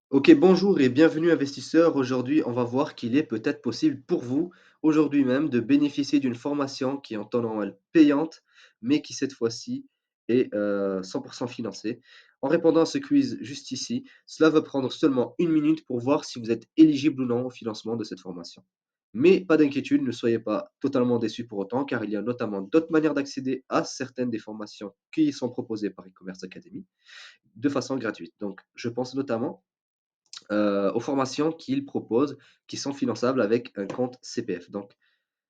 Ok, bonjour et bienvenue investisseurs. Aujourd'hui, on va voir qu'il est peut-être possible pour vous, aujourd'hui même, de bénéficier d'une formation qui est en temps normal payante, mais qui cette fois-ci est 100% financée. En répondant à ce quiz juste ici, cela va prendre seulement une minute pour voir si vous êtes éligible ou non au financement de cette formation. Mais pas d'inquiétude, ne soyez pas totalement déçus pour autant, car il y a notamment d'autres manières d'accéder à certaines des formations qui sont proposées par e-commerce Academy de façon gratuite. Donc, je pense notamment aux formations qu'ils proposent, qui sont finançables avec un compte CPF. Donc,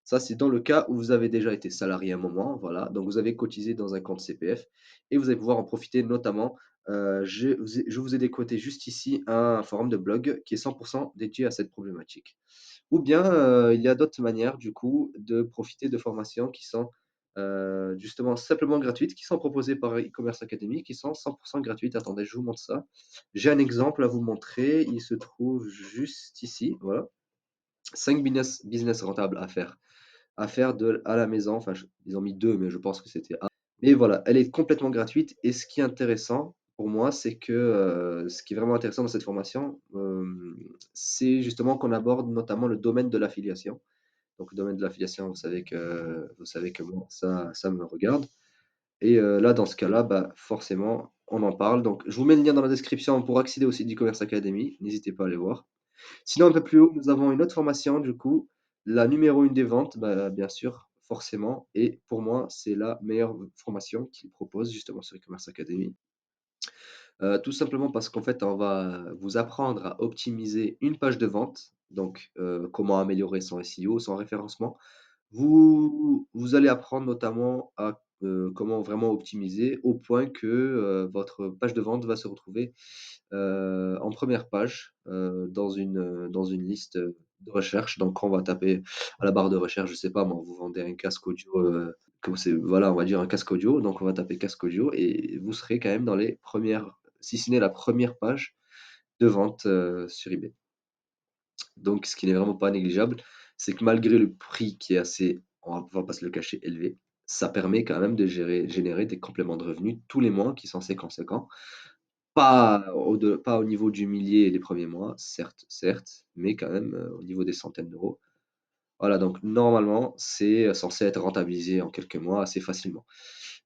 ça, c'est dans le cas où vous avez déjà été salarié un moment, voilà. Donc, vous avez cotisé dans un compte CPF et vous allez pouvoir en profiter notamment. Je vous ai décoté juste ici un forum de blog qui est 100% dédié à cette problématique. Ou bien, il y a d'autres manières, du coup, de profiter de formations qui sont justement simplement gratuites, qui sont proposées par e-commerce academy, qui sont 100% gratuites. Attendez, je vous montre ça. J'ai un exemple à vous montrer. Il se trouve juste ici. Voilà. 5 business rentables à faire à la maison. Enfin, ils ont mis deux, mais je pense que c'était A. Mais voilà, elle est complètement gratuite. Et ce qui est intéressant pour moi, c'est que ce qui est vraiment intéressant dans cette formation, c'est justement qu'on aborde notamment le domaine de l'affiliation. Donc, le domaine de l'affiliation, vous savez que moi, ça me regarde. Et là, dans ce cas-là, bah, forcément, on en parle. Donc, je vous mets le lien dans la description pour accéder au site d'e-commerce academy. N'hésitez pas à aller voir. Sinon, un peu plus haut, nous avons une autre formation, du coup, la numéro 1 des ventes, bah, bien sûr, forcément. Et pour moi, c'est la meilleure formation qu'il propose justement sur e-commerce academy. Tout simplement parce qu'en fait, on va vous apprendre à optimiser une page de vente, donc comment améliorer son SEO, son référencement. Vous allez apprendre notamment à comment vraiment optimiser au point que votre page de vente va se retrouver en première page dans une liste de recherche. Donc, on va taper à la barre de recherche, je sais pas, moi, vous vendez un casque audio, voilà, on va dire un casque audio. Donc, on va taper casque audio et vous serez quand même dans les premières, si ce n'est la première page de vente sur eBay. Donc, ce qui n'est vraiment pas négligeable, c'est que malgré le prix qui est assez, on va pas se le cacher, élevé, ça permet quand même de générer des compléments de revenus tous les mois qui sont assez conséquents. Pas au niveau du millier les premiers mois, certes, mais quand même au niveau des centaines d'euros. Voilà, donc normalement, c'est censé être rentabilisé en quelques mois assez facilement.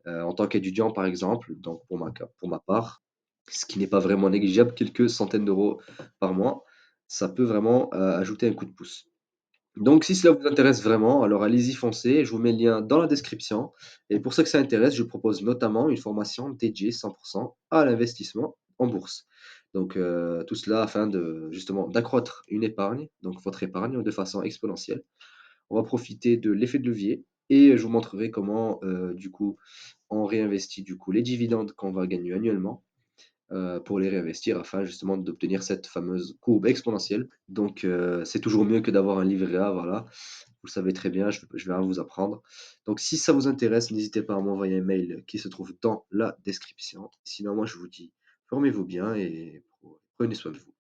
En tant qu'étudiant, par exemple, donc pour ma part, ce qui n'est pas vraiment négligeable, quelques centaines d'euros par mois, ça peut vraiment ajouter un coup de pouce. Donc, si cela vous intéresse vraiment, alors allez-y, foncez. Je vous mets le lien dans la description. Et pour ceux que ça intéresse, je propose notamment une formation dédiée 100% à l'investissement en bourse. Donc, tout cela afin de justement d'accroître une épargne, donc votre épargne de façon exponentielle. On va profiter de l'effet de levier et je vous montrerai comment, du coup, on réinvestit du coup les dividendes qu'on va gagner annuellement pour les réinvestir afin justement d'obtenir cette fameuse courbe exponentielle. Donc, c'est toujours mieux que d'avoir un livret A, voilà. Vous le savez très bien, je vais rien vous apprendre. Donc, si ça vous intéresse, n'hésitez pas à m'envoyer un mail qui se trouve dans la description. Sinon, moi, je vous dis, formez-vous bien et prenez soin de vous.